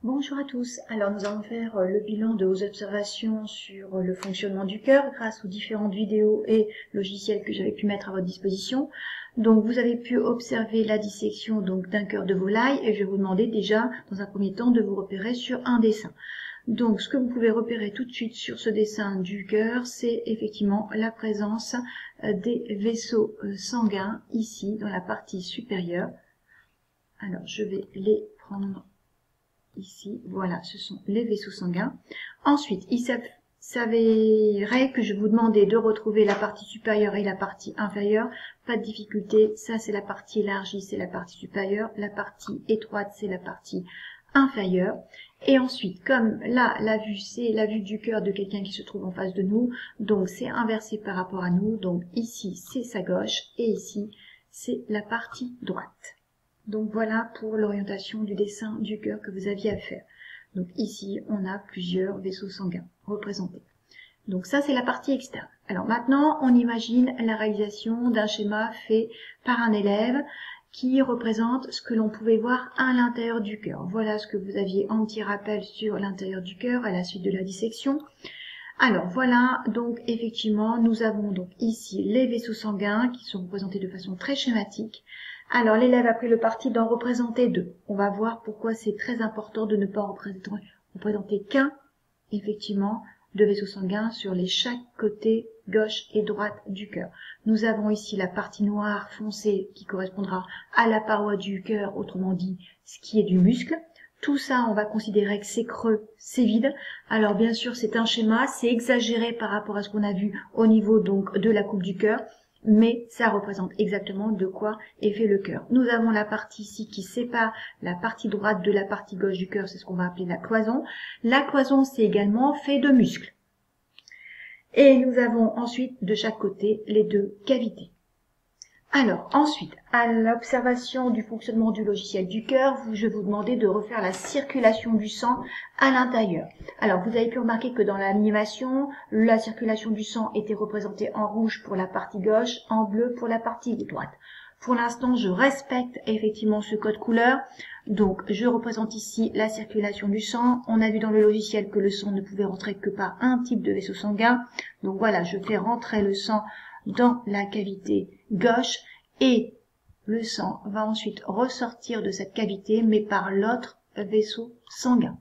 Bonjour à tous. Alors nous allons faire le bilan de vos observations sur le fonctionnement du cœur grâce aux différentes vidéos et logiciels que j'avais pu mettre à votre disposition. Donc vous avez pu observer la dissection d'un cœur de volaille et je vais vous demander déjà dans un premier temps de vous repérer sur un dessin. Donc ce que vous pouvez repérer tout de suite sur ce dessin du cœur, c'est effectivement la présence des vaisseaux sanguins ici dans la partie supérieure. Alors je vais les prendre ici, voilà, ce sont les vaisseaux sanguins. Ensuite, il s'avérait que je vous demandais de retrouver la partie supérieure et la partie inférieure. Pas de difficulté, ça c'est la partie élargie, c'est la partie supérieure. La partie étroite, c'est la partie inférieure. Et ensuite, comme là, la vue, c'est la vue du cœur de quelqu'un qui se trouve en face de nous, donc c'est inversé par rapport à nous. Donc ici, c'est sa gauche et ici, c'est la partie droite. Donc voilà pour l'orientation du dessin du cœur que vous aviez à faire. Donc ici, on a plusieurs vaisseaux sanguins représentés. Donc ça, c'est la partie externe. Alors maintenant, on imagine la réalisation d'un schéma fait par un élève qui représente ce que l'on pouvait voir à l'intérieur du cœur. Voilà ce que vous aviez en petit rappel sur l'intérieur du cœur à la suite de la dissection. Alors voilà, donc effectivement, nous avons donc ici les vaisseaux sanguins qui sont représentés de façon très schématique. Alors l'élève a pris le parti d'en représenter deux. On va voir pourquoi c'est très important de ne pas représenter qu'un, effectivement, de vaisseaux sanguins sur les chaque côté gauche et droite du cœur. Nous avons ici la partie noire foncée qui correspondra à la paroi du cœur, autrement dit ce qui est du muscle. Tout ça, on va considérer que c'est creux, c'est vide. Alors bien sûr, c'est un schéma, c'est exagéré par rapport à ce qu'on a vu au niveau donc de la coupe du cœur, mais ça représente exactement de quoi est fait le cœur. Nous avons la partie ici qui sépare la partie droite de la partie gauche du cœur, c'est ce qu'on va appeler la cloison. La cloison, c'est également fait de muscles. Et nous avons ensuite de chaque côté les deux cavités. Alors, ensuite, à l'observation du fonctionnement du logiciel du cœur, je vais vous demander de refaire la circulation du sang à l'intérieur. Alors, vous avez pu remarquer que dans l'animation, la circulation du sang était représentée en rouge pour la partie gauche, en bleu pour la partie droite. Pour l'instant, je respecte effectivement ce code couleur. Donc, je représente ici la circulation du sang. On a vu dans le logiciel que le sang ne pouvait rentrer que par un type de vaisseau sanguin. Donc voilà, je fais rentrer le sang dans la cavité gauche et le sang va ensuite ressortir de cette cavité mais par l'autre vaisseau sanguin.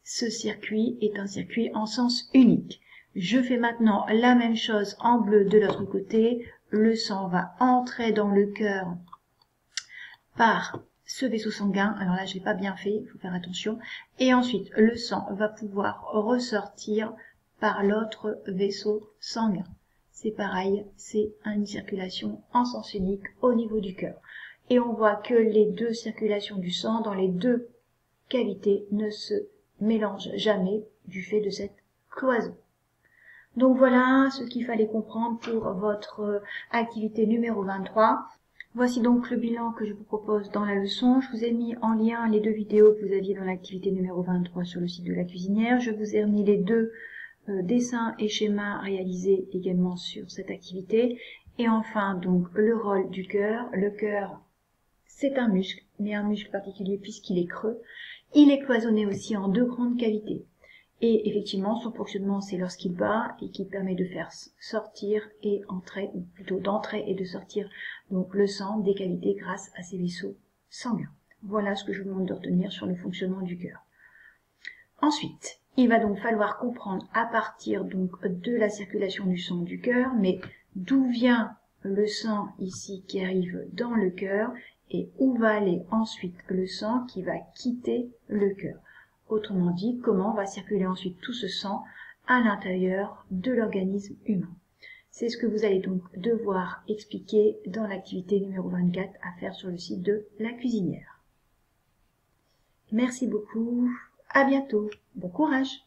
Ce circuit est un circuit en sens unique. Je fais maintenant la même chose en bleu de l'autre côté. Le sang va entrer dans le cœur par ce vaisseau sanguin. Alors là, je l'ai pas bien fait, il faut faire attention. Et ensuite, le sang va pouvoir ressortir par l'autre vaisseau sanguin. C'est pareil, c'est une circulation en sens unique au niveau du cœur. Et on voit que les deux circulations du sang dans les deux cavités ne se mélangent jamais du fait de cette cloison. Donc voilà ce qu'il fallait comprendre pour votre activité numéro 23. Voici donc le bilan que je vous propose dans la leçon. Je vous ai mis en lien les deux vidéos que vous aviez dans l'activité numéro 23 sur le site de la cuisinière. Je vous ai remis les deux dessins et schémas réalisés également sur cette activité. Et enfin, donc, le rôle du cœur. Le cœur, c'est un muscle, mais un muscle particulier puisqu'il est creux. Il est cloisonné aussi en deux grandes cavités. Et effectivement, son fonctionnement, c'est lorsqu'il bat et qui permet de faire sortir et entrer, ou plutôt d'entrer et de sortir donc le sang des cavités grâce à ces vaisseaux sanguins. Voilà ce que je vous demande de retenir sur le fonctionnement du cœur. Ensuite, il va donc falloir comprendre à partir donc de la circulation du sang du cœur, mais d'où vient le sang ici qui arrive dans le cœur et où va aller ensuite le sang qui va quitter le cœur. Autrement dit, comment va circuler ensuite tout ce sang à l'intérieur de l'organisme humain. C'est ce que vous allez donc devoir expliquer dans l'activité numéro 24 à faire sur le site de la cuisinière. Merci beaucoup, à bientôt, bon courage!